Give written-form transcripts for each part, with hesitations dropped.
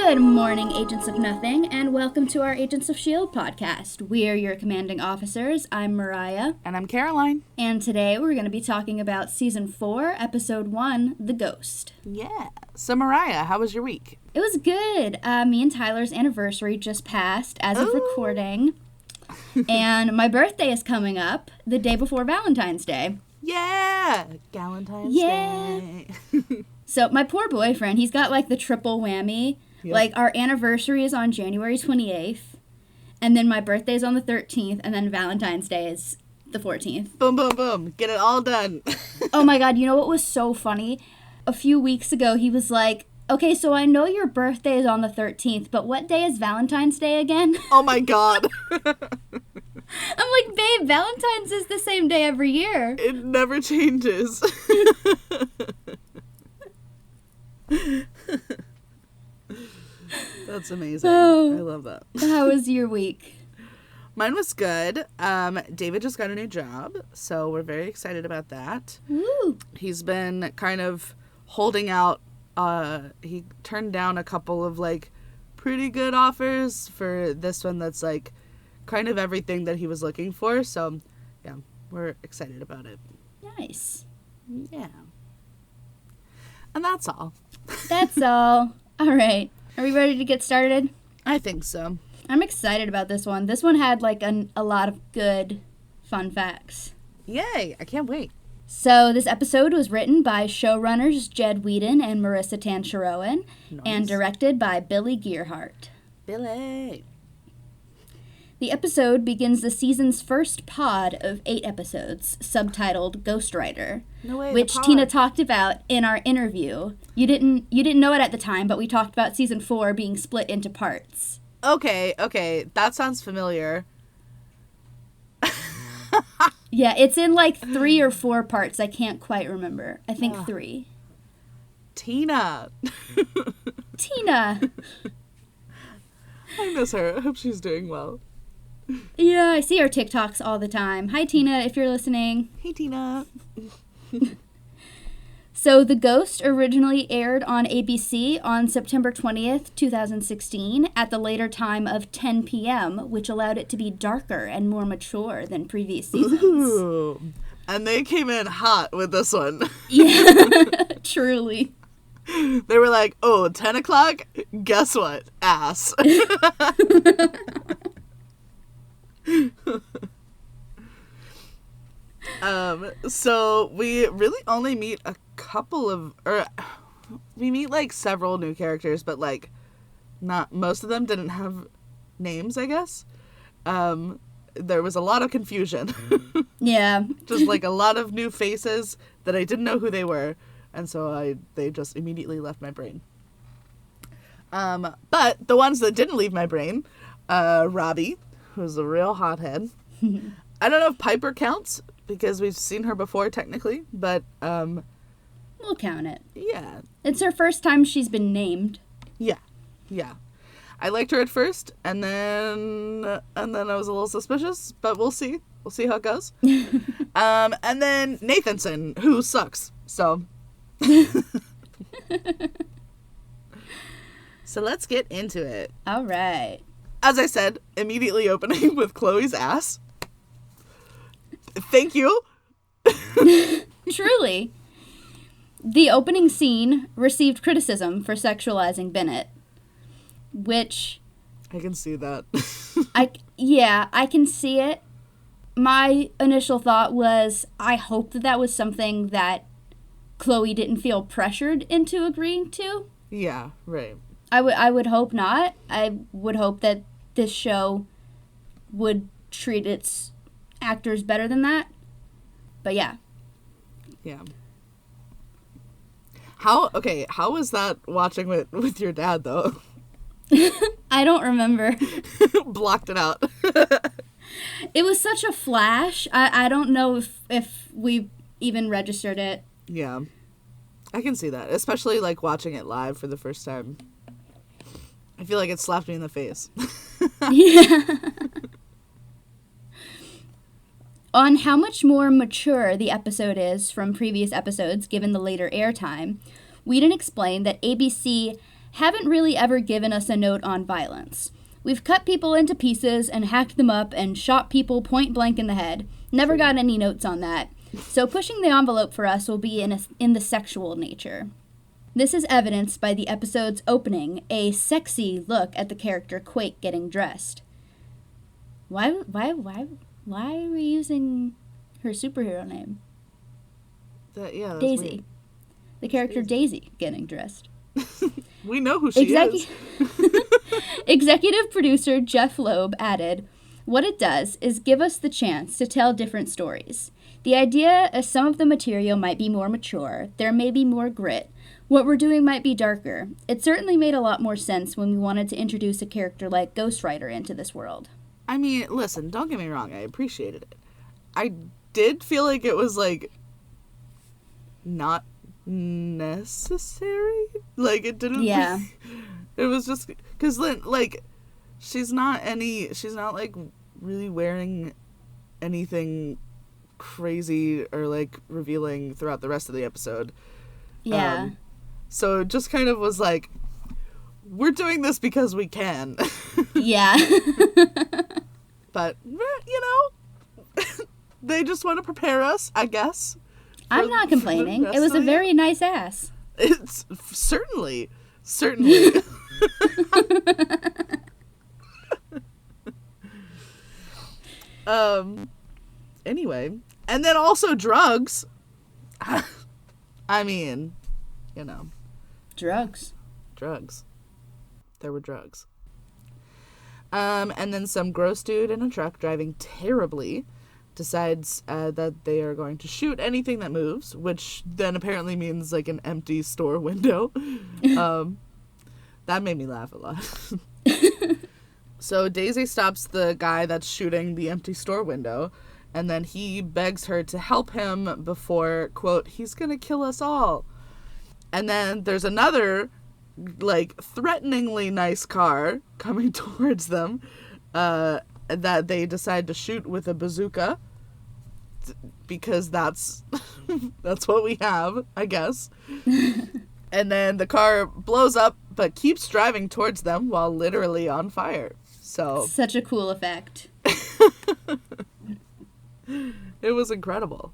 Good morning, Agents of Nothing, and welcome to our Agents of S.H.I.E.L.D. podcast. We're your commanding officers. I'm Mariah. And I'm Caroline. And today we're going to be talking about Season 4, Episode 1, The Ghost. Yeah. So, Mariah, how was your week? It was good. Me and Tyler's anniversary just passed as of recording. And my birthday is coming up the day before Valentine's Day. Yeah! Valentine's Day. So my poor boyfriend, he's got like the triple whammy. Yep. Like our anniversary is on January 28th, and then my birthday's on the 13th, and then Valentine's Day is the 14th. Boom, boom, boom. Get it all done. Oh my God, you know what was so funny? A few weeks ago, he was like, okay, so I know your birthday is on the 13th, but what day is Valentine's Day again? Oh my God. I'm like, babe, Valentine's is the same day every year. It never changes. That's amazing. I love that. How was your week? Mine was good. David just got a new job, so we're very excited about that. Woo! He's been kind of holding out. He turned down a couple of like pretty good offers for this one that's like kind of everything that he was looking for. So yeah, we're excited about it. Nice. Yeah. And that's all. That's all. All right. Are we ready to get started? I think so. I'm excited about this one. This one had like a lot of good fun facts. Yay. I can't wait. So this episode was written by showrunners Jed Whedon and Marissa Tancharoen, and directed by Billy Gearhart. Billy. The episode begins the season's first pod of 8 episodes, subtitled Ghostwriter, which Tina talked about in our interview. You didn't know it at the time, but we talked about season 4 being split into parts. Okay, that sounds familiar. Yeah, it's in like 3 or 4 parts. I can't quite remember. I think 3. Tina. Tina. I miss her. I hope she's doing well. Yeah, I see her TikToks all the time. Hi, Tina, if you're listening. Hey, Tina. So, The Ghost originally aired on ABC on September 20th, 2016, at the later time of 10 p.m., which allowed it to be darker and more mature than previous seasons. Ooh. And they came in hot with this one. Yeah, truly. They were like, 10 o'clock? Guess what? Ass. So we really only meet we meet like several new characters, but like not most of them didn't have names, I guess. There was a lot of confusion. Yeah. Just like a lot of new faces that I didn't know who they were, and so they just immediately left my brain. But the ones that didn't leave my brain, Robbie, who's a real hothead. I don't know if Piper counts because we've seen her before technically, but we'll count it. Yeah. It's her first time she's been named. Yeah. I liked her at first, and then I was a little suspicious, but we'll see. We'll see how it goes. And then Nathanson, who sucks. So So let's get into it. All right. As I said, immediately opening with Chloe's ass. Thank you. Truly. The opening scene received criticism for sexualizing Bennett, which... I can see that. I can see it. My initial thought was, I hope that was something that Chloe didn't feel pressured into agreeing to. Yeah, right. I would hope not. I would hope that this show would treat its actors better than that. But yeah. Yeah. How was that watching with your dad, though? I don't remember. Blocked it out. It was such a flash. I don't know if we even registered it. Yeah. I can see that, especially like watching it live for the first time. I feel like it slapped me in the face. Yeah. On how much more mature the episode is from previous episodes given the later airtime, Whedon explained that ABC haven't really ever given us a note on violence. We've cut people into pieces and hacked them up and shot people point blank in the head. Never got any notes on that. So pushing the envelope for us will be in the sexual nature. This is evidenced by the episode's opening, a sexy look at the character Quake getting dressed. Why are we using her superhero name? That's Daisy. Weird. The character Daisy getting dressed. We know who she is. Executive producer Jeff Loeb added, "What it does is give us the chance to tell different stories. The idea is some of the material might be more mature, there may be more grit, what we're doing might be darker. It certainly made a lot more sense when we wanted to introduce a character like Ghost Rider into this world." I mean, listen, don't get me wrong, I appreciated it. I did feel like it was, like, not necessary. Like, it didn't... Yeah. It was just... Because, like, she's not, like, really wearing anything crazy or, like, revealing throughout the rest of the episode. Yeah. So it just kind of was like, we're doing this because we can. Yeah. But, you know, they just want to prepare us, I guess. I'm not complaining. It was a very nice ass. It's certainly. Anyway, and then also drugs. I mean, you know. Drugs. There were drugs. And then some gross dude in a truck driving terribly decides that they are going to shoot anything that moves, which then apparently means like an empty store window. That made me laugh a lot. So Daisy stops the guy that's shooting the empty store window, and then he begs her to help him before, quote, he's gonna kill us all. And then there's another, like, threateningly nice car coming towards them that they decide to shoot with a bazooka because that's what we have, I guess. And then the car blows up but keeps driving towards them while literally on fire. So such a cool effect. It was incredible.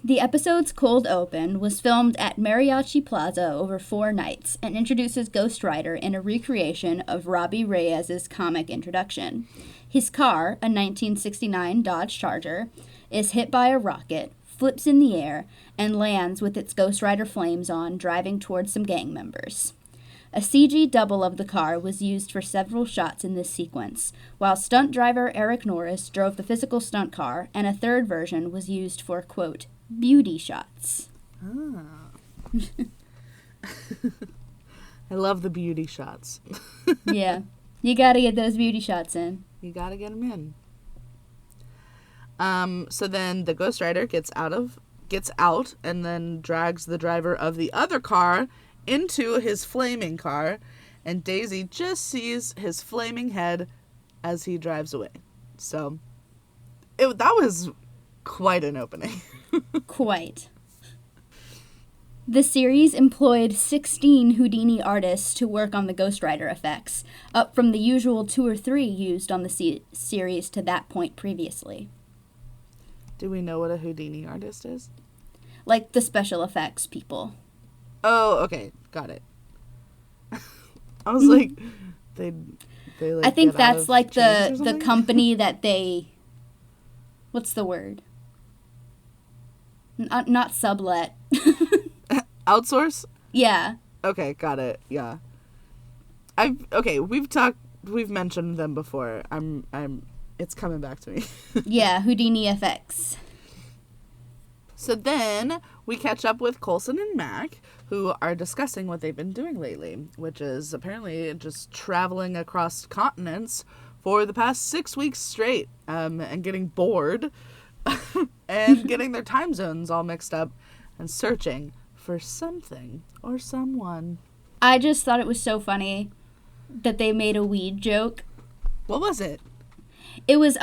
The episode's cold open was filmed at Mariachi Plaza over 4 nights and introduces Ghost Rider in a recreation of Robbie Reyes's comic introduction. His car, a 1969 Dodge Charger, is hit by a rocket, flips in the air, and lands with its Ghost Rider flames on, driving towards some gang members. A CG double of the car was used for several shots in this sequence, while stunt driver Eric Norris drove the physical stunt car, and a third version was used for, quote, beauty shots. Ah. I love the beauty shots. Yeah. You gotta get those beauty shots in. You gotta get them in. So then the Ghost Rider gets out and then drags the driver of the other car into his flaming car, and Daisy just sees his flaming head as he drives away. So that was quite an opening. Quite. The series employed 16 Houdini artists to work on the Ghost Rider effects, up from the usual 2 or 3 used on the series to that point previously. Do we know what a Houdini artist is? Like the special effects people. Oh, okay. Got it. I was like, they like, I think that's like the company that they, what's the word? Not sublet. Outsource? Yeah. Okay, got it. Yeah. We've mentioned them before. It's coming back to me. Yeah, Houdini FX. So then we catch up with Coulson and Mac, who are discussing what they've been doing lately, which is apparently just traveling across continents for the past 6 weeks straight, and getting bored and getting their time zones all mixed up and searching for something or someone. I just thought it was so funny that they made a weed joke. What was it? It was,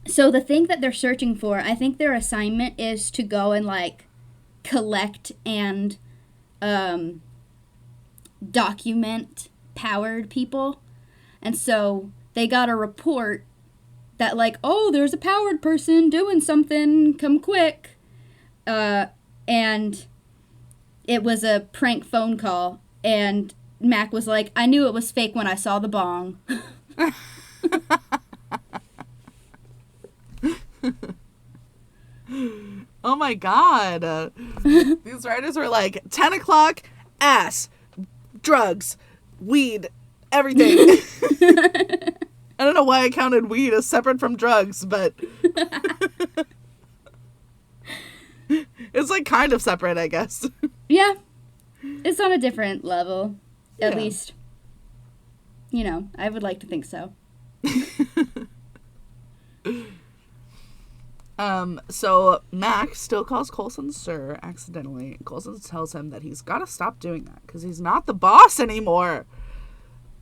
so the thing that they're searching for, I think their assignment is to go and, like, collect and, document powered people. And so they got a report that, like, oh, there's a powered person doing something, come quick. And it was a prank phone call. And Mac was like, I knew it was fake when I saw the bong. Oh my god. These writers were like, 10 o'clock, ass, drugs, weed, everything. I don't know why I counted weed as separate from drugs, but it's like kind of separate, I guess. Yeah. It's on a different level. At least, you know, I would like to think so. So Mac still calls Coulson sir accidentally. Coulson tells him that he's got to stop doing that because he's not the boss anymore,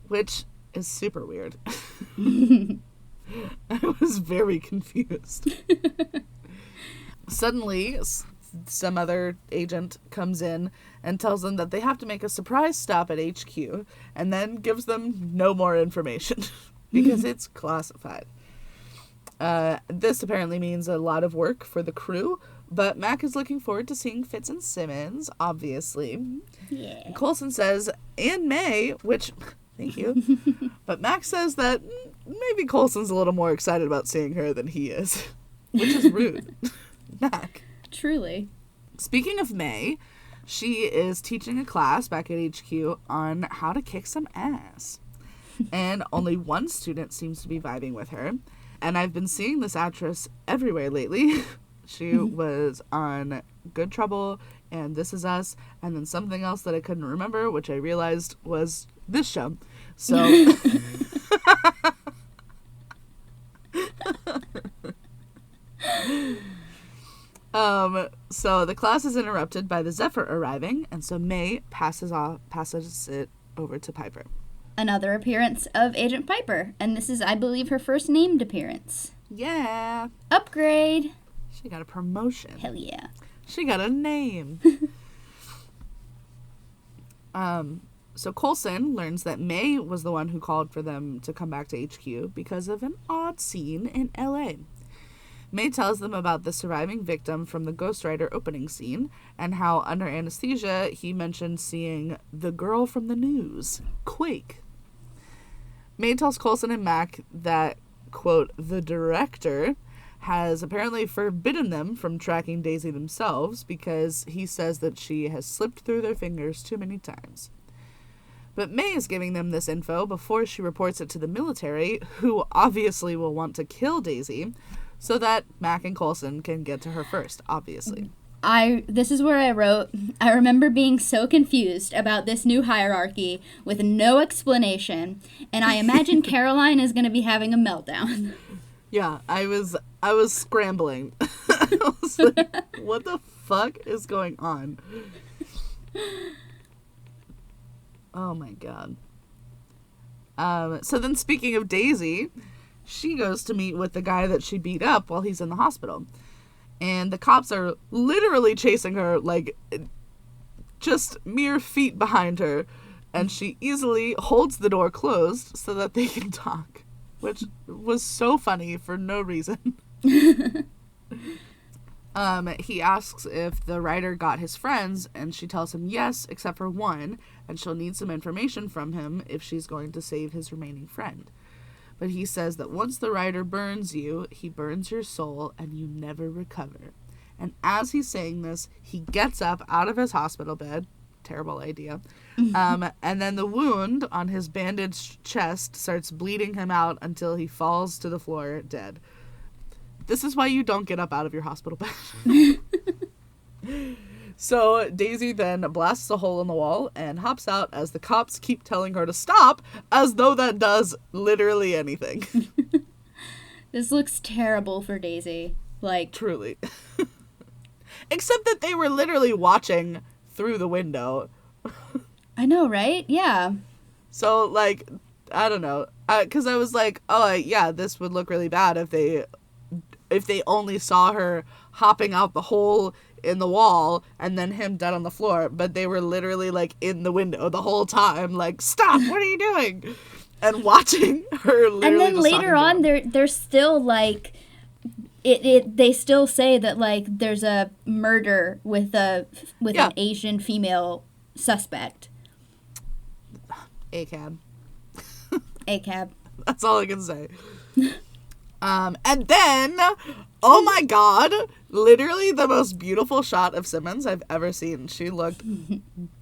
which is super weird. I was very confused. Suddenly, some other agent comes in and tells them that they have to make a surprise stop at HQ and then gives them no more information because it's classified. This apparently means a lot of work for the crew, but Mac is looking forward to seeing Fitz and Simmons, obviously. Yeah. And Coulson says, and May, which, thank you, but Mac says that maybe Coulson's a little more excited about seeing her than he is, which is rude. Mac. Truly. Speaking of May, she is teaching a class back at HQ on how to kick some ass. And only one student seems to be vibing with her. And I've been seeing this actress everywhere lately. She was on Good Trouble and This Is Us, and then something else that I couldn't remember, which I realized was this show. So... So the class is interrupted by the Zephyr arriving, and so May passes it over to Piper. Another appearance of Agent Piper, and this is, I believe, her first named appearance. Yeah. Upgrade. She got a promotion. Hell yeah. She got a name. So Coulson learns that May was the one who called for them to come back to HQ because of an odd scene in LA. May tells them about the surviving victim from the Ghostwriter opening scene and how under anesthesia he mentioned seeing the girl from the news, Quake. May tells Coulson and Mac that, quote, the director has apparently forbidden them from tracking Daisy themselves because he says that she has slipped through their fingers too many times. But May is giving them this info before she reports it to the military, who obviously will want to kill Daisy, so that Mac and Coulson can get to her first, obviously. This is where I wrote, I remember being so confused about this new hierarchy with no explanation, and I imagine Caroline is going to be having a meltdown. Yeah, I was scrambling. I was like, what the fuck is going on? Oh my god. So then speaking of Daisy, she goes to meet with the guy that she beat up while he's in the hospital. And the cops are literally chasing her, like, just mere feet behind her. And she easily holds the door closed so that they can talk. Which was so funny for no reason. He asks if the writer got his friends, and she tells him yes, except for one. And she'll need some information from him if she's going to save his remaining friend. But he says that once the writer burns you, he burns your soul and you never recover. And as he's saying this, he gets up out of his hospital bed. Terrible idea. And then the wound on his bandaged chest starts bleeding him out until he falls to the floor dead. This is why you don't get up out of your hospital bed. So Daisy then blasts a hole in the wall and hops out as the cops keep telling her to stop, as though that does literally anything. This looks terrible for Daisy. Like, truly. Except that they were literally watching through the window. I know, right? Yeah. So, like, I don't know. Because I was like, oh, yeah, this would look really bad if they if they only saw her hopping out the hole in the wall and then him dead on the floor, but they were literally like in the window the whole time, like, stop, what are you doing? And watching her literally. And then later on they're still like they still say that like there's a murder with an Asian female suspect. ACAB. ACAB. That's all I can say. And then, oh my god, literally the most beautiful shot of Simmons I've ever seen. She looked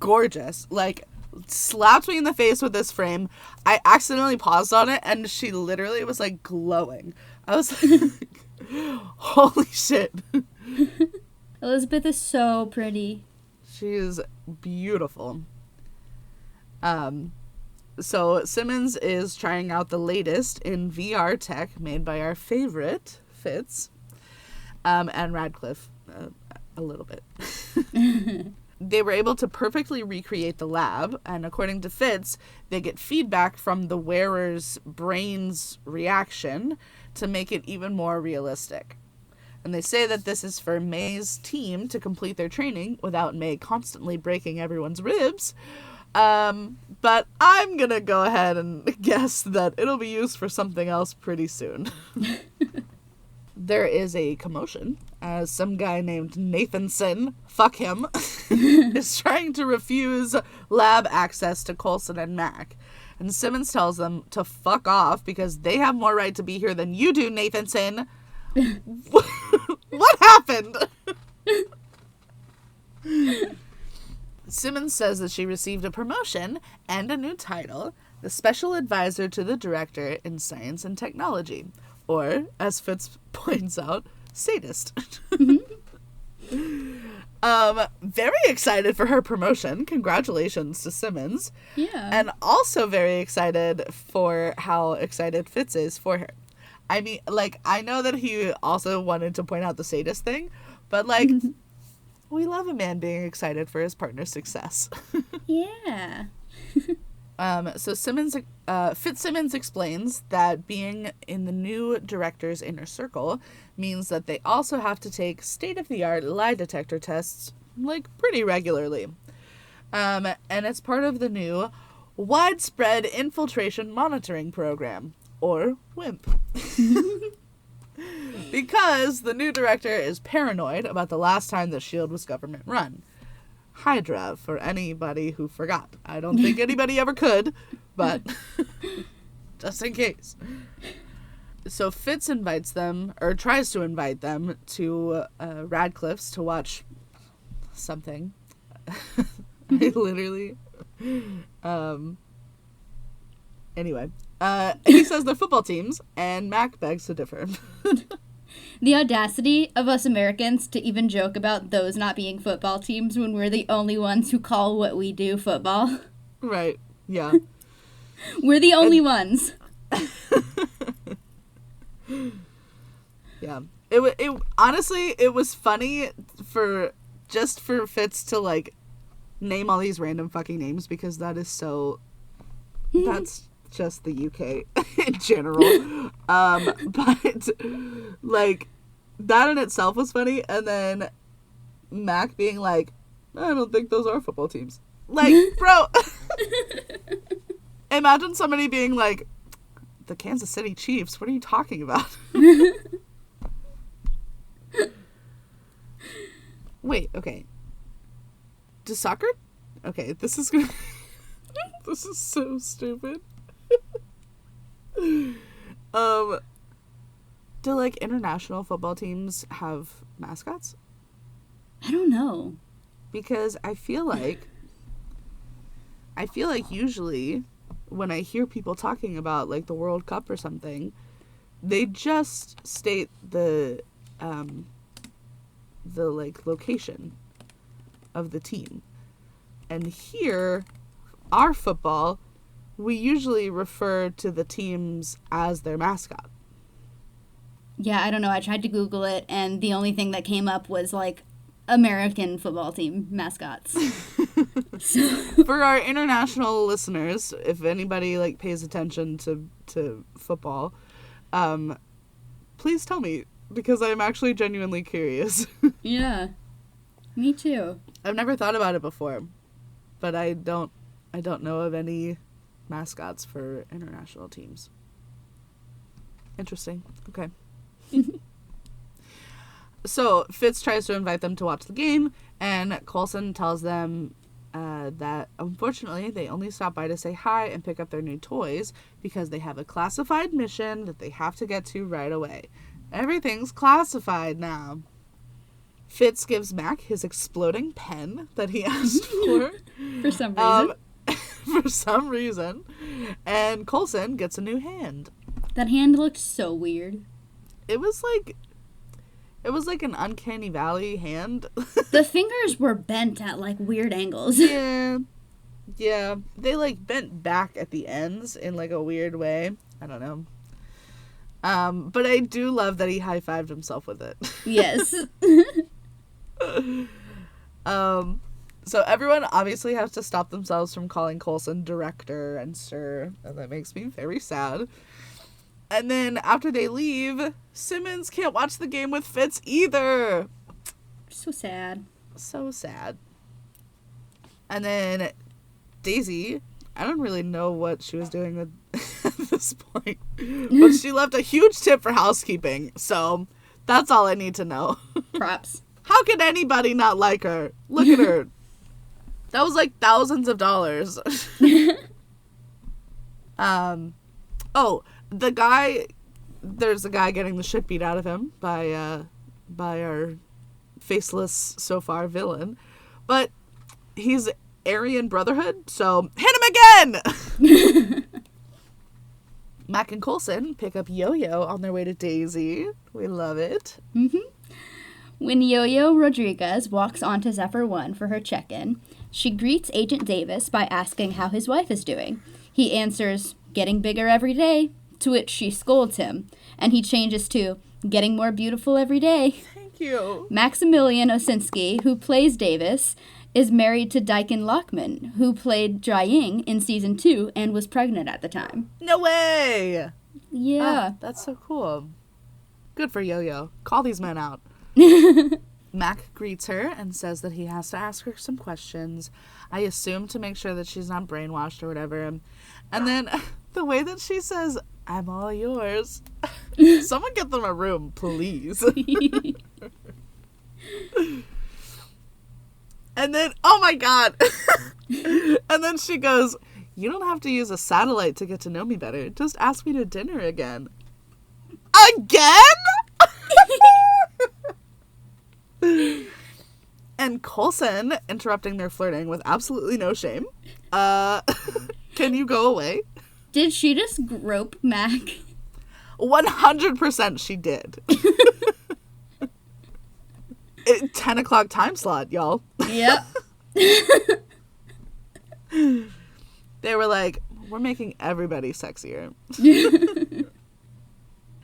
gorgeous. Like, slapped me in the face with this frame. I accidentally paused on it, and she literally was, like, glowing. I was like, holy shit. Elizabeth is so pretty. She is beautiful. So Simmons is trying out the latest in VR tech made by our favorite, Fitz, and Radcliffe a little bit. They were able to perfectly recreate the lab, and according to Fitz, they get feedback from the wearer's brain's reaction to make it even more realistic. And they say that this is for May's team to complete their training without May constantly breaking everyone's ribs. But I'm gonna go ahead and guess that it'll be used for something else pretty soon. There is a commotion as some guy named Nathanson, fuck him, is trying to refuse lab access to Coulson and Mac. And Simmons tells them to fuck off because they have more right to be here than you do, Nathanson. What happened? Simmons says that she received a promotion and a new title, the Special Advisor to the Director in Science and Technology, or, as Fitz points out, sadist. Very excited for her promotion. Congratulations to Simmons. Yeah. And also very excited for how excited Fitz is for her. I mean, like, I know that he also wanted to point out the sadist thing, but, like... We love a man being excited for his partner's success. Yeah. So Fitzsimmons explains that being in the new director's inner circle means that they also have to take state-of-the-art lie detector tests, like, pretty regularly. And it's part of the new Widespread Infiltration Monitoring Program, or WIMP. Because the new director is paranoid about the last time that S.H.I.E.L.D. was government-run. Hydra, for anybody who forgot. I don't think anybody ever could, but just in case. So Fitz invites them, or tries to invite them, to Radcliffe's to watch something. I literally... Anyway. He says they're football teams, and Mac begs to differ. The audacity of us Americans to even joke about those not being football teams when we're the only ones who call what we do football. Right, yeah. We're the only ones. Yeah. It honestly, it was funny for Fitz to, like, name all these random fucking names because that is so... That's... just the UK in general. But, like, that in itself was funny. And then Mac being like, I don't think those are football teams. Like, bro. Imagine somebody being like, the Kansas City Chiefs, what are you talking about? Wait, okay. Does soccer? Okay, this is gonna... This is so stupid. Do, like, international football teams have mascots? I don't know. Because I feel like usually when I hear people talking about, like, the World Cup or something, they just state the like, location of the team. And here, our football, we usually refer to the teams as their mascot. Yeah, I don't know. I tried to Google it, and the only thing that came up was, like, American football team mascots. For our international listeners, if anybody, like, pays attention to football, please tell me, because I'm actually genuinely curious. Yeah. Me too. I've never thought about it before, but I don't know of any mascots for international teams. Interesting. Okay. So Fitz tries to invite them to watch the game, and Coulson tells them that unfortunately they only stop by to say hi and pick up their new toys because they have a classified mission that they have to get to right away. Everything's classified now. Fitz gives Mac his exploding pen that he asked for. For some reason. For some reason. And Coulson gets a new hand. That hand looked so weird. It was like an uncanny valley hand. The fingers were bent at like weird angles. Yeah. Yeah. They like bent back at the ends in like a weird way. I don't know. But I do love that he high-fived himself with it. Yes. So everyone obviously has to stop themselves from calling Coulson director and sir, and that makes me very sad. And then after they leave, Simmons can't watch the game with Fitz either. So sad. So sad. And then Daisy, I don't really know what she was doing at this point, but she left a huge tip for housekeeping, so that's all I need to know. Props. How could anybody not like her? Look at her. That was like thousands of dollars. There's a guy getting the shit beat out of him by our faceless so far villain. But he's Aryan Brotherhood, so hit him again! Mac and Coulson pick up Yo-Yo on their way to Daisy. We love it. Mm-hmm. When Yo-Yo Rodriguez walks onto Zephyr 1 for her check-in, she greets Agent Davis by asking how his wife is doing. He answers, "Getting bigger every day," to which she scolds him, and he changes to, "Getting more beautiful every day." Thank you. Maximilian Osinski, who plays Davis, is married to Daikon Lockman, who played Jia-Ying in Season 2 and was pregnant at the time. No way! Yeah. That's so cool. Good for Yo-Yo. Call these men out. Mac greets her and says that he has to ask her some questions. I assume to make sure that she's not brainwashed or whatever. And then the way that she says, "I'm all yours." Someone get them a room, please. And then, oh my God. And then she goes, "You don't have to use a satellite to get to know me better. Just ask me to dinner again." Again? And Coulson, interrupting their flirting with absolutely no shame. Can you go away? Did she just grope Mac? 100% she did. 10 o'clock time slot, y'all. Yep. They were like, we're making everybody sexier.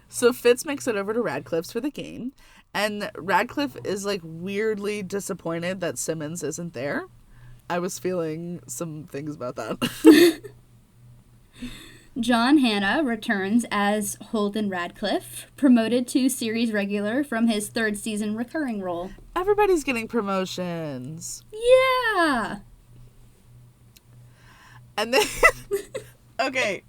So Fitz makes it over to Radcliffe's for the game. And Radcliffe is like weirdly disappointed that Simmons isn't there. I was feeling some things about that. John Hannah returns as Holden Radcliffe, promoted to series regular from his third season recurring role. Everybody's getting promotions. Yeah. And then, okay.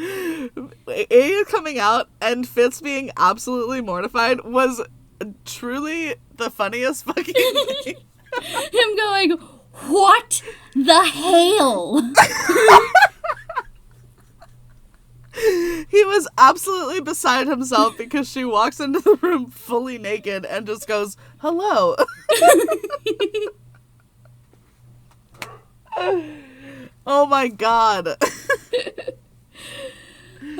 A coming out and Fitz being absolutely mortified was truly the funniest fucking thing. Him going, "What the hell?" He was absolutely beside himself because she walks into the room fully naked and just goes, "Hello." Oh my God.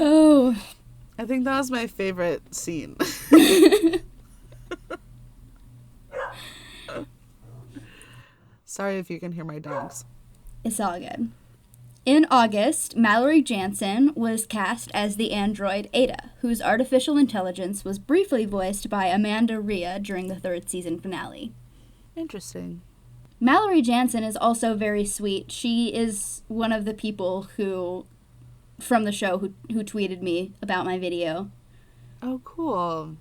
Oh. I think that was my favorite scene. Sorry if you can hear my dogs. It's all good. In August, Mallory Jansen was cast as the android Ada, whose artificial intelligence was briefly voiced by Amanda Rhea during the third season finale. Interesting. Mallory Jansen is also very sweet. She is one of the people from the show who tweeted me about my video. Oh, cool.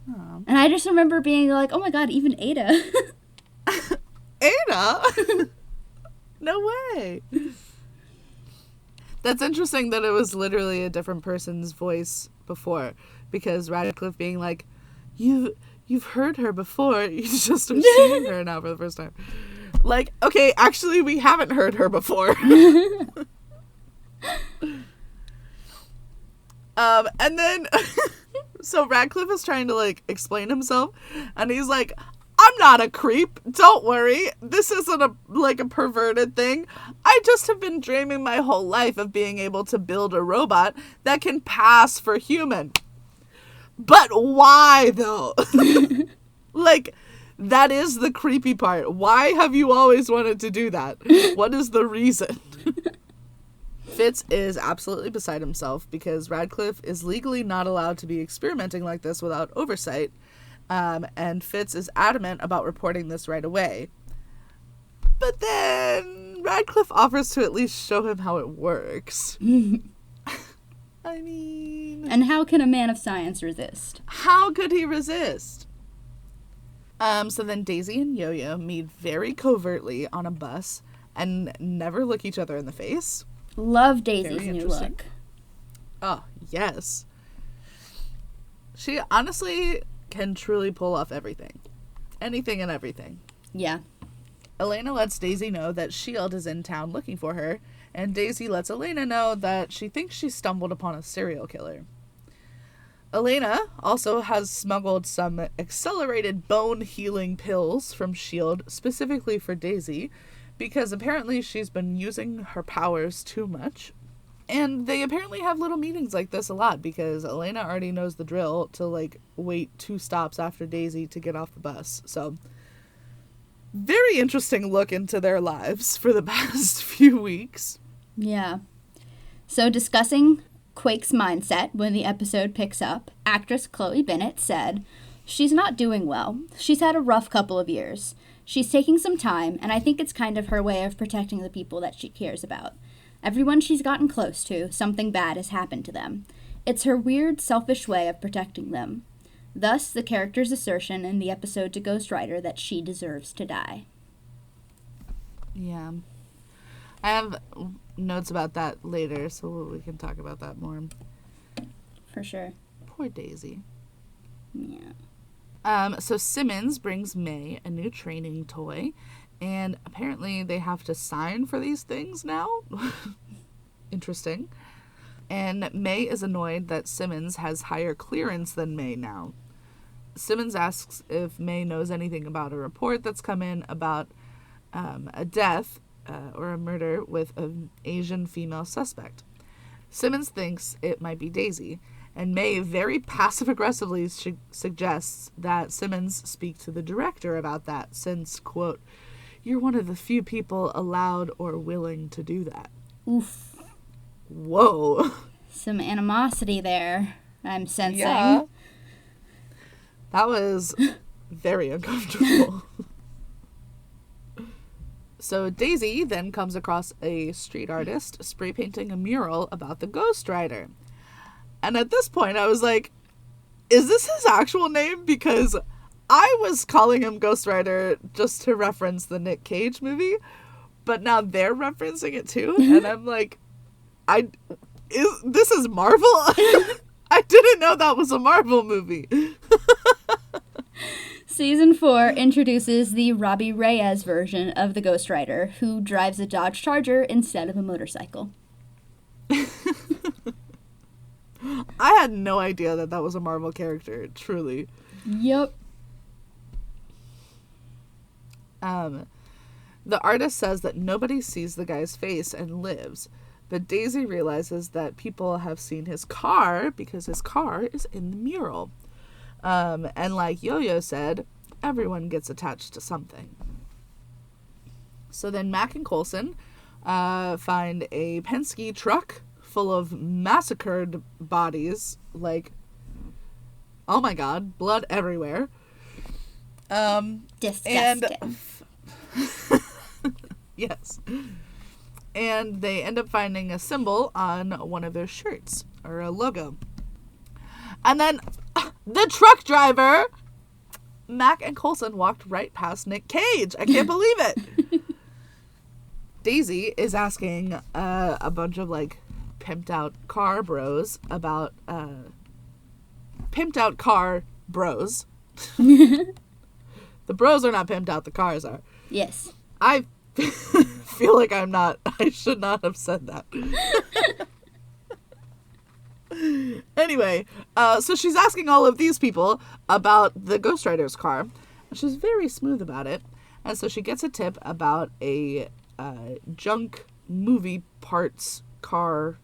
Oh. And I just remember being like, oh my god, even Ada. Ada? No way. That's interesting that it was literally a different person's voice before, because Radcliffe being like, you've heard her before, you just are seeing her now for the first time. Like, okay, actually we haven't heard her before. And then so Radcliffe is trying to like explain himself, and he's like, I'm not a creep. Don't worry. This isn't a perverted thing. I just have been dreaming my whole life of being able to build a robot that can pass for human. But why, though? Like, that is the creepy part. Why have you always wanted to do that? What is the reason? Fitz is absolutely beside himself because Radcliffe is legally not allowed to be experimenting like this without oversight. And Fitz is adamant about reporting this right away. But then Radcliffe offers to at least show him how it works. I mean... And how can a man of science resist? How could he resist? So then Daisy and Yo-Yo meet very covertly on a bus and never look each other in the face. Love Daisy's new look. Oh, yes. She honestly... can truly pull off everything. Anything and everything. Yeah. Elena lets Daisy know that S.H.I.E.L.D. is in town looking for her, and Daisy lets Elena know that she thinks she stumbled upon a serial killer. Elena also has smuggled some accelerated bone healing pills from S.H.I.E.L.D. specifically for Daisy, because apparently she's been using her powers too much. And they apparently have little meetings like this a lot because Elena already knows the drill to, like, wait 2 stops after Daisy to get off the bus. So, very interesting look into their lives for the past few weeks. Yeah. So, discussing Quake's mindset when the episode picks up, actress Chloe Bennett said, "She's not doing well. She's had a rough couple of years. She's taking some time, and I think it's kind of her way of protecting the people that she cares about. Everyone she's gotten close to, something bad has happened to them. It's her weird, selfish way of protecting them. Thus, the character's assertion in the episode to Ghost Rider that she deserves to die." Yeah. I have notes about that later, so we can talk about that more. For sure. Poor Daisy. Yeah. So Simmons brings May a new training toy, and apparently they have to sign for these things now. Interesting. And May is annoyed that Simmons has higher clearance than May now. Simmons asks if May knows anything about a report that's come in about a death or a murder with an Asian female suspect. Simmons thinks it might be Daisy, and May very passive-aggressively suggests that Simmons speak to the director about that since, quote, "You're one of the few people allowed or willing to do that." Oof. Whoa. Some animosity there, I'm sensing. Yeah. That was very uncomfortable. So Daisy then comes across a street artist spray painting a mural about the Ghost Rider. And at this point I was like, is this his actual name? Because I was calling him Ghost Rider just to reference the Nick Cage movie, but now they're referencing it too, and I'm like, this is Marvel? I didn't know that was a Marvel movie. Season 4 introduces the Robbie Reyes version of the Ghost Rider, who drives a Dodge Charger instead of a motorcycle. I had no idea that was a Marvel character, truly. Yep. The artist says that nobody sees the guy's face and lives, but Daisy realizes that people have seen his car because his car is in the mural. And like Yo-Yo said, everyone gets attached to something. So then Mac and Coulson find a Penske truck full of massacred bodies, like, oh my god, blood everywhere. Disgusting. And yes. And they end up finding a symbol on one of their shirts, or a logo. And then the truck driver, Mac and Coulson walked right past Nick Cage. I can't believe it. Daisy is asking a bunch of, like, pimped out car bros about pimped out car bros. The bros are not pimped out, the cars are. Yes. I feel like I should not have said that. Anyway, so she's asking all of these people about the Ghost Rider's car. She's very smooth about it. And so she gets a tip about a junk movie parts car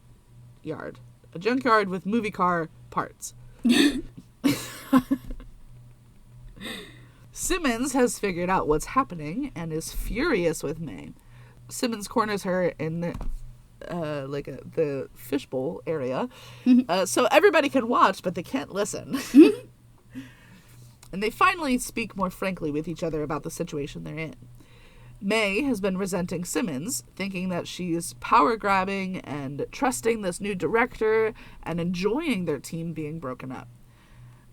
yard. A junkyard with movie car parts. Simmons has figured out what's happening and is furious with May. Simmons corners her in the fishbowl area, so everybody can watch, but they can't listen. And they finally speak more frankly with each other about the situation they're in. May has been resenting Simmons, thinking that she's power-grabbing and trusting this new director and enjoying their team being broken up.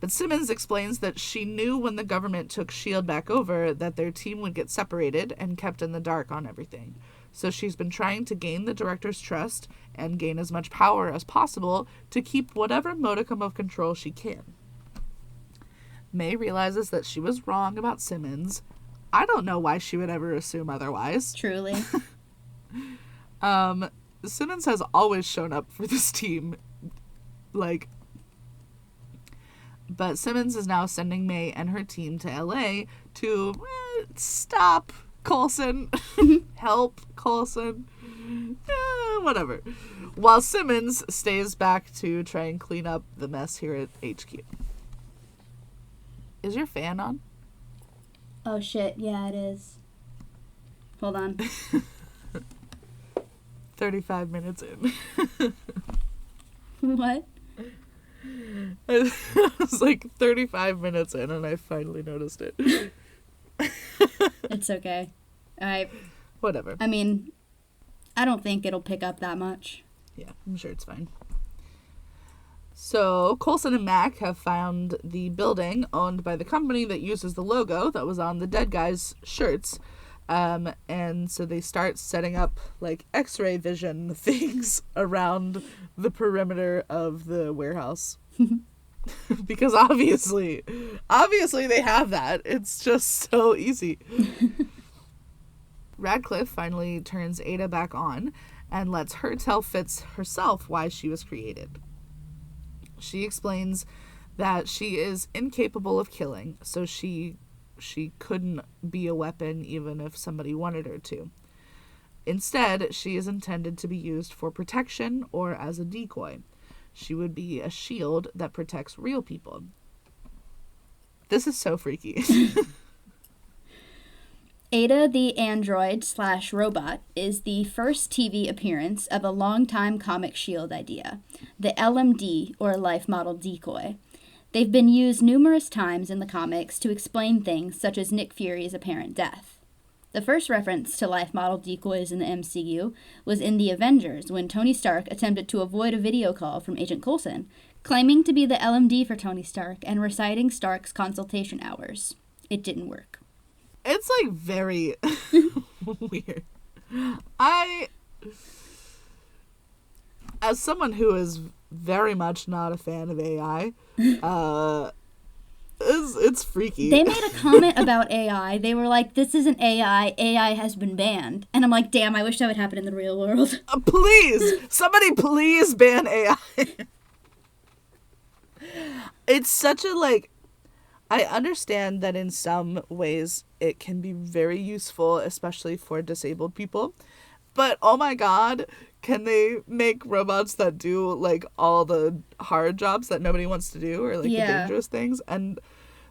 But Simmons explains that she knew when the government took S.H.I.E.L.D. back over that their team would get separated and kept in the dark on everything. So she's been trying to gain the director's trust and gain as much power as possible to keep whatever modicum of control she can. May realizes that she was wrong about Simmons. I don't know why she would ever assume otherwise. Truly. Simmons has always shown up for this team. But Simmons is now sending May and her team to LA to stop Coulson. Help Coulson. Whatever. While Simmons stays back to try and clean up the mess here at HQ. Is your fan on? Oh shit, yeah it is. Hold on. 35 minutes in. What? I was like 35 minutes in and I finally noticed it. It's okay. Whatever. I mean, I don't think it'll pick up that much. Yeah, I'm sure it's fine. So, Coulson and Mac have found the building owned by the company that uses the logo that was on the dead guys' shirts. And so they start setting up, like, x-ray vision things around the perimeter of the warehouse. Because obviously they have that. It's just so easy. Radcliffe finally turns Ada back on and lets her tell Fitz herself why she was created. She explains that she is incapable of killing, so she couldn't be a weapon even if somebody wanted her to. Instead, she is intended to be used for protection or as a decoy. She would be a shield that protects real people. This is so freaky. Ada the android/robot is the first TV appearance of a long-time comic S.H.I.E.L.D. idea, the LMD, or Life Model Decoy. They've been used numerous times in the comics to explain things such as Nick Fury's apparent death. The first reference to life model decoys in the MCU was in The Avengers when Tony Stark attempted to avoid a video call from Agent Coulson, claiming to be the LMD for Tony Stark and reciting Stark's consultation hours. It didn't work. It's, like, very weird. As someone who is very much not a fan of AI, it's freaky. They made a comment about AI. They were like, this isn't AI. AI has been banned. And I'm like, damn, I wish that would happen in the real world. Please! Somebody please ban AI. It's such a, like... I understand that in some ways it can be very useful, especially for disabled people. But, oh my god, can they make robots that do, like, all the hard jobs that nobody wants to do, or, like, the dangerous things, and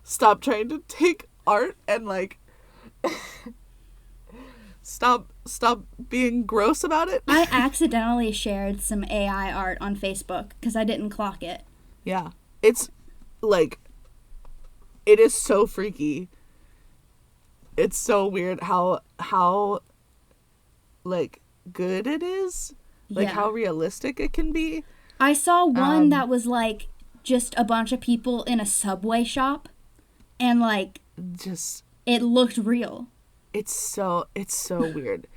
stop trying to take art and, like, stop being gross about it? I accidentally shared some AI art on Facebook because I didn't clock it. Yeah. It's, like, it is so freaky. It's so weird how like, good it is. Like, how realistic it can be. I saw one that was, like, just a bunch of people in a Subway shop, and like just it looked real. It's so weird,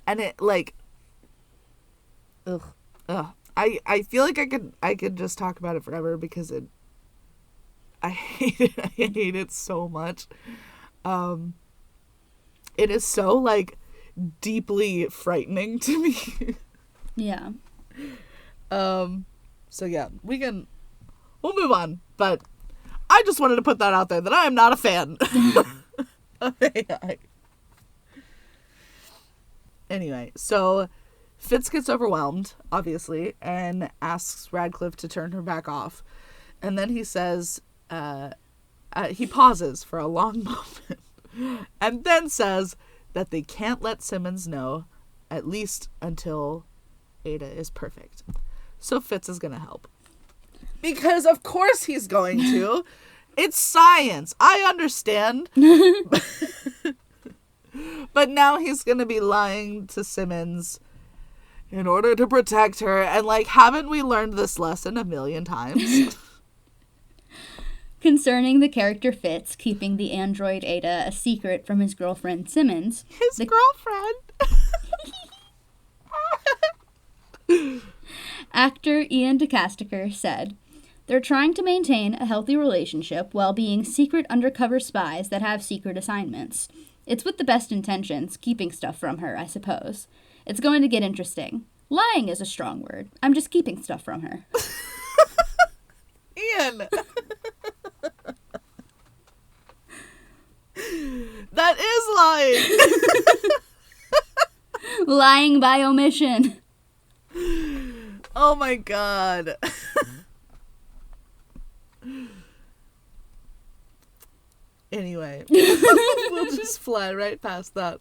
and it like, ugh. I feel like I could just talk about it forever because I hate it. I hate it so much. It is so like deeply frightening to me. Yeah. So yeah, we'll move on, but I just wanted to put that out there that I am not a fan of AI. Anyway, so Fitz gets overwhelmed, obviously, and asks Radcliffe to turn her back off. And then he says, he pauses for a long moment, and then says that they can't let Simmons know, at least until Ada is perfect. So Fitz is going to help. Because of course he's going to. It's science. I understand. But now he's going to be lying to Simmons in order to protect her. And, like, haven't we learned this lesson a million times? Concerning the character Fitz keeping the android Ada a secret from his girlfriend Simmons. His girlfriend? Actor Ian DeCasticker said, "They're trying to maintain a healthy relationship while being secret undercover spies that have secret assignments. It's with the best intentions, keeping stuff from her, I suppose. It's going to get interesting. Lying is a strong word. I'm just keeping stuff from her." Ian! That is lying! Lying by omission. Oh my god. Anyway, we'll just fly right past that.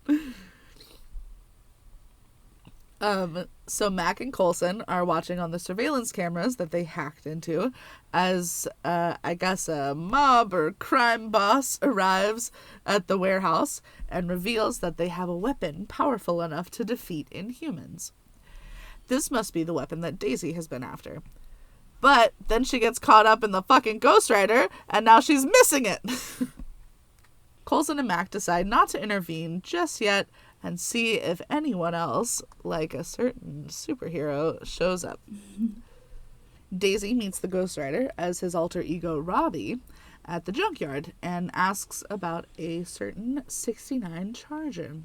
So Mac and Coulson are watching on the surveillance cameras that they hacked into as, I guess, a mob or crime boss arrives at the warehouse and reveals that they have a weapon powerful enough to defeat Inhumans. This must be the weapon that Daisy has been after. But then she gets caught up in the fucking Ghost Rider, and now she's missing it. Coulson and Mac decide not to intervene just yet and see if anyone else, like a certain superhero, shows up. Daisy meets the Ghost Rider as his alter ego Robbie at the junkyard and asks about a certain 69 Charger.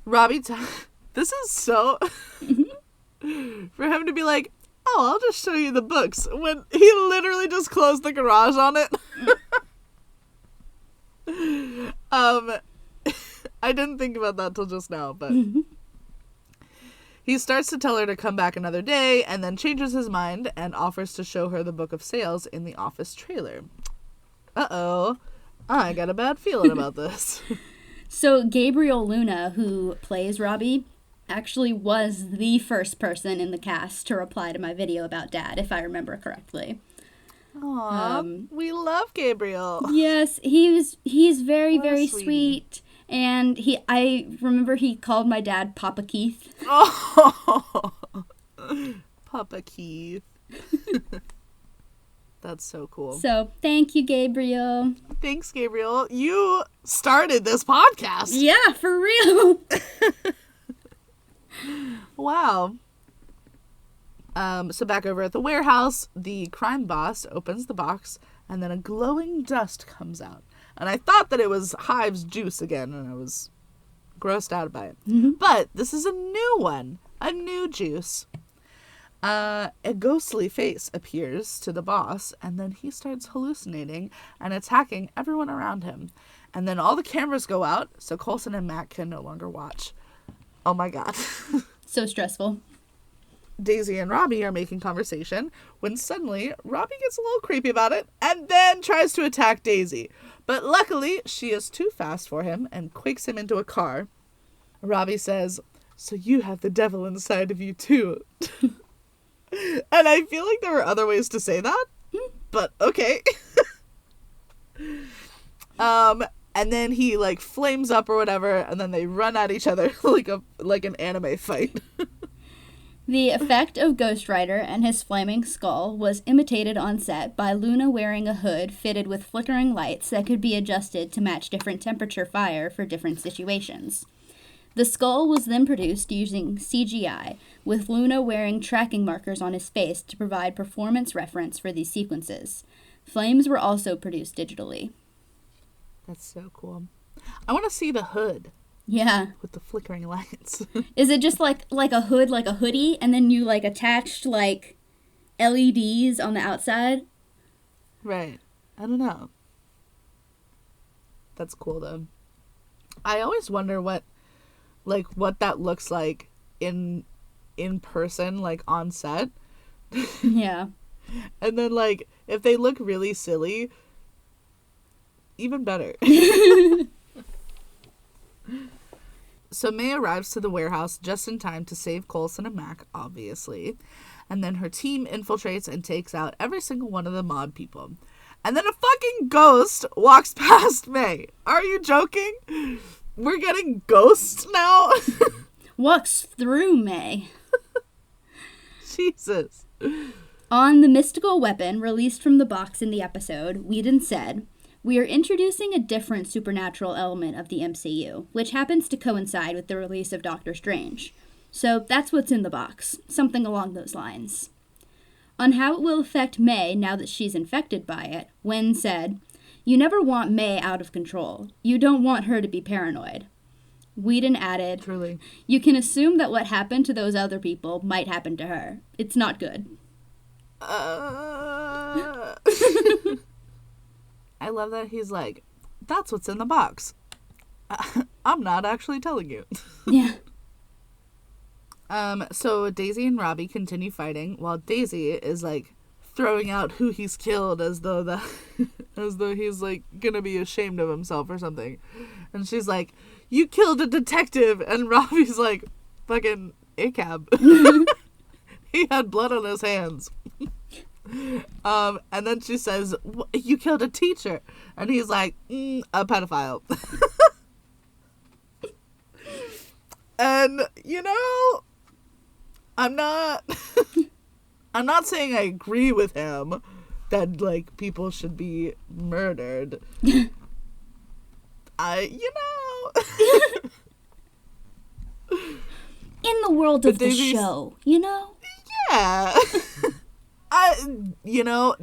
Robbie, this is so... for him to be like, "Oh, I'll just show you the books," when he literally just closed the garage on it. I didn't think about that till just now, but he starts to tell her to come back another day and then changes his mind and offers to show her the book of sales in the office trailer. Uh-oh. I got a bad feeling about this. So Gabriel Luna, who plays Robbie, actually was the first person in the cast to reply to my video about Dad, if I remember correctly. Aww, we love Gabriel. Yes, he's very, very sweet. And I remember he called my dad Papa Keith. Oh, Papa Keith. That's so cool. So, thank you, Gabriel. Thanks, Gabriel. You started this podcast. Yeah, for real. Wow. So back over at the warehouse, the crime boss opens the box, and then a glowing dust comes out. And I thought that it was Hive's juice again, and I was grossed out by it. Mm-hmm. But this is a new one, a new juice. A ghostly face appears to the boss, and then he starts hallucinating and attacking everyone around him. And then all the cameras go out, so Coulson and Mac can no longer watch. Oh my god. So stressful. Daisy and Robbie are making conversation when suddenly Robbie gets a little creepy about it and then tries to attack Daisy. But luckily, she is too fast for him and quakes him into a car. Robbie says, "So you have the devil inside of you too." And I feel like there were other ways to say that, but okay. And then he like flames up or whatever, and then they run at each other like an anime fight. The effect of Ghost Rider and his flaming skull was imitated on set by Luna wearing a hood fitted with flickering lights that could be adjusted to match different temperature fire for different situations. The skull was then produced using CGI, with Luna wearing tracking markers on his face to provide performance reference for these sequences. Flames were also produced digitally. That's so cool. I want to see the hood. Yeah. With the flickering lights. Is it just like a hood, like a hoodie, and then you like attached like LEDs on the outside? Right. I don't know. That's cool though. I always wonder what that looks like in person, like on set. Yeah. And then like if they look really silly, even better. So May arrives to the warehouse just in time to save Coulson and Mac, obviously. And then her team infiltrates and takes out every single one of the mob people. And then a fucking ghost walks past May. Are you joking? We're getting ghosts now? Walks through May. Jesus. On the mystical weapon released from the box in the episode, Whedon said, "We are introducing a different supernatural element of the MCU, which happens to coincide with the release of Doctor Strange. So that's what's in the box, something along those lines." On how it will affect May now that she's infected by it, Wen said, "You never want May out of control. You don't want her to be paranoid." Whedon added, Truly. "You can assume that what happened to those other people might happen to her. It's not good." I love that he's like, that's what's in the box. I'm not actually telling you. Yeah. So Daisy and Robbie continue fighting while Daisy is like throwing out who he's killed as though he's like gonna be ashamed of himself or something. And she's like, "You killed a detective," and Robbie's like, "Fucking ACAB." He had blood on his hands. And then she says, "You killed a teacher," and he's like, "A pedophile." And I'm not saying I agree with him that like people should be murdered. In the world of the show, Yeah.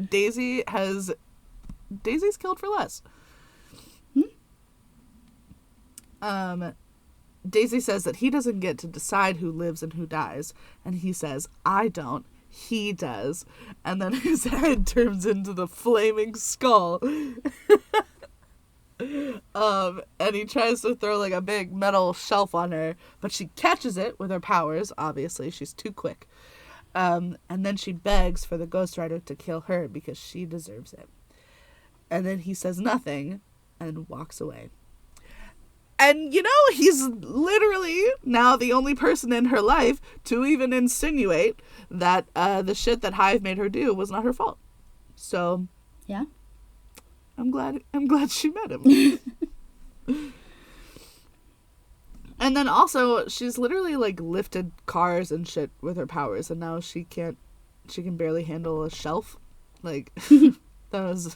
Daisy's killed for less. Daisy says that he doesn't get to decide who lives and who dies, and he says, "I don't, he does." And then his head turns into the flaming skull. And he tries to throw like a big metal shelf on her, but she catches it with her powers. Obviously, she's too quick. And then she begs for the Ghost Rider to kill her because she deserves it. And then he says nothing and walks away. And, he's literally now the only person in her life to even insinuate that the shit that Hive made her do was not her fault. So, yeah, I'm glad she met him. And then also, she's literally, like, lifted cars and shit with her powers, and now she can barely handle a shelf. Like, that was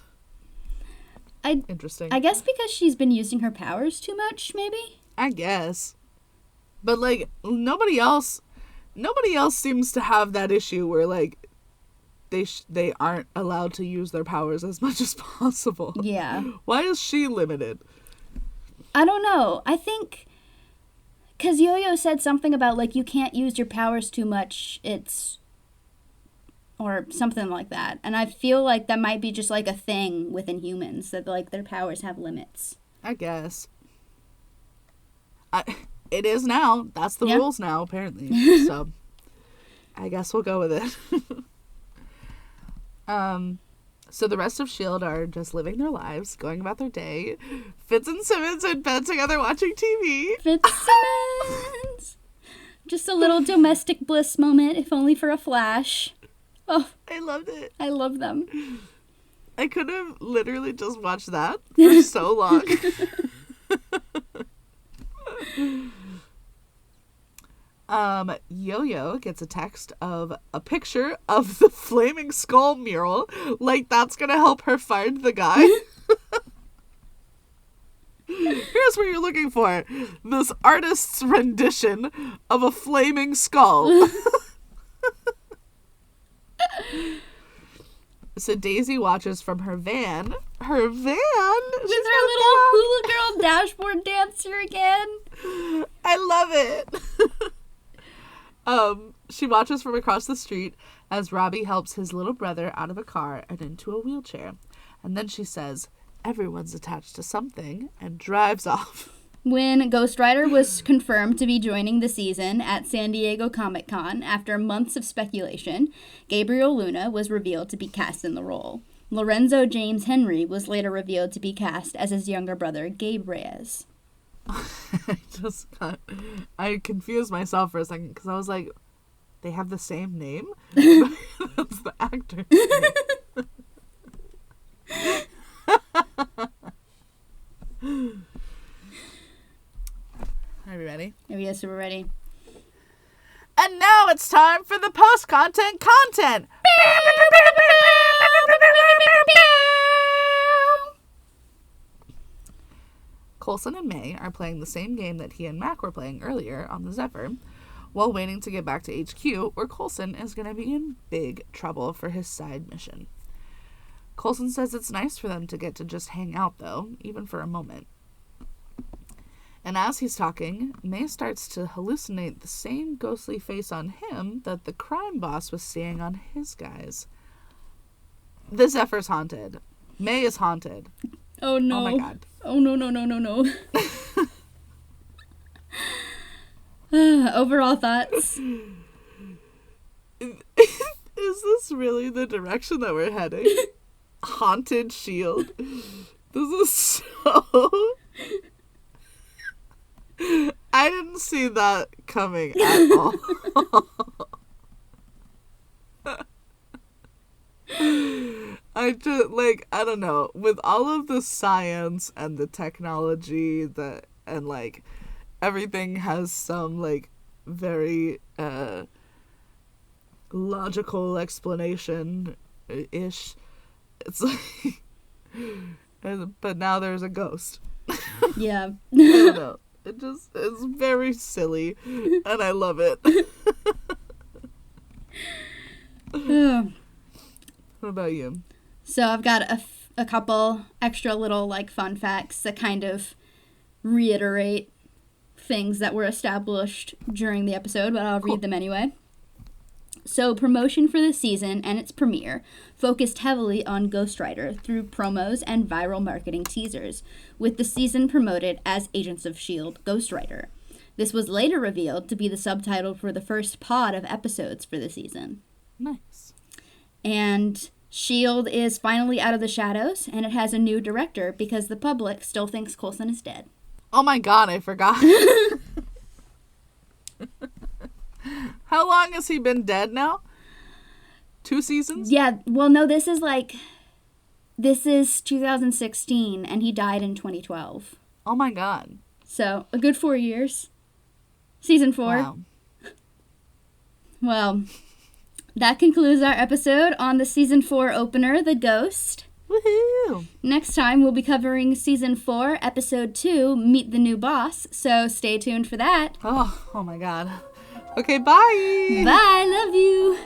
interesting. I guess because she's been using her powers too much, maybe? I guess. But, like, nobody else seems to have that issue where, like, they aren't allowed to use their powers as much as possible. Yeah. Why is she limited? I don't know. I think... Because Yo-Yo said something about, like, you can't use your powers too much, or something like that. And I feel like that might be just, like, a thing within humans, that, like, their powers have limits. I guess. It is now. That's the rules now, apparently. So, I guess we'll go with it. So the rest of S.H.I.E.L.D. are just living their lives, going about their day. Fitz and Simmons in bed together watching TV. Fitzsimmons! Just a little domestic bliss moment, if only for a flash. Oh, I loved it. I love them. I could have literally just watched that for so long. Yo-Yo gets a text of a picture of the Flaming Skull mural. Like, that's gonna help her find the guy. Here's what you're looking for. This artist's rendition of a flaming skull. So Daisy watches from her van. Her van? With her little hula girl dashboard dancer again. I love it. She watches from across the street as Robbie helps his little brother out of a car and into a wheelchair. And then she says, everyone's attached to something, and drives off. When Ghost Rider was confirmed to be joining the season at San Diego Comic-Con, after months of speculation, Gabriel Luna was revealed to be cast in the role. Lorenzo James Henry was later revealed to be cast as his younger brother, Gabe Reyes. I confused myself for a second because I was like, they have the same name? That's the actor's name. Are we ready? Yes, we're ready. And now it's time for the post-content content. Coulson and May are playing the same game that he and Mac were playing earlier on the Zephyr, while waiting to get back to HQ, where Coulson is going to be in big trouble for his side mission. Coulson says it's nice for them to get to just hang out, though, even for a moment. And as he's talking, May starts to hallucinate the same ghostly face on him that the crime boss was seeing on his guys. The Zephyr's haunted. May is haunted. Oh, no. Oh, my God. Oh, no. Overall thoughts? Is this really the direction that we're heading? Haunted Shield. This is so... I didn't see that coming at all. I don't know, with all of the science and the technology and everything has some very logical explanation ish. It's like, but now there's a ghost. Yeah. I don't know. It's very silly, and I love it. What about you? So I've got a couple extra little fun facts that kind of reiterate things that were established during the episode, but I'll read them anyway. So promotion for the season and its premiere focused heavily on Ghost Rider through promos and viral marketing teasers, with the season promoted as Agents of S.H.I.E.L.D. Ghost Rider. This was later revealed to be the subtitle for the first pod of episodes for the season. Nice. And S.H.I.E.L.D. is finally out of the shadows, and it has a new director because the public still thinks Coulson is dead. Oh my God, I forgot. How long has he been dead now? 2 seasons? Yeah, well, no, this is 2016, and he died in 2012. Oh my God. So, a good 4 years. Season 4. Wow. Well, that concludes our episode on the Season 4 opener, The Ghost. Woohoo! Next time, we'll be covering Season 4, Episode 2, Meet the New Boss, so stay tuned for that. Oh my God. Okay, bye! Bye, love you!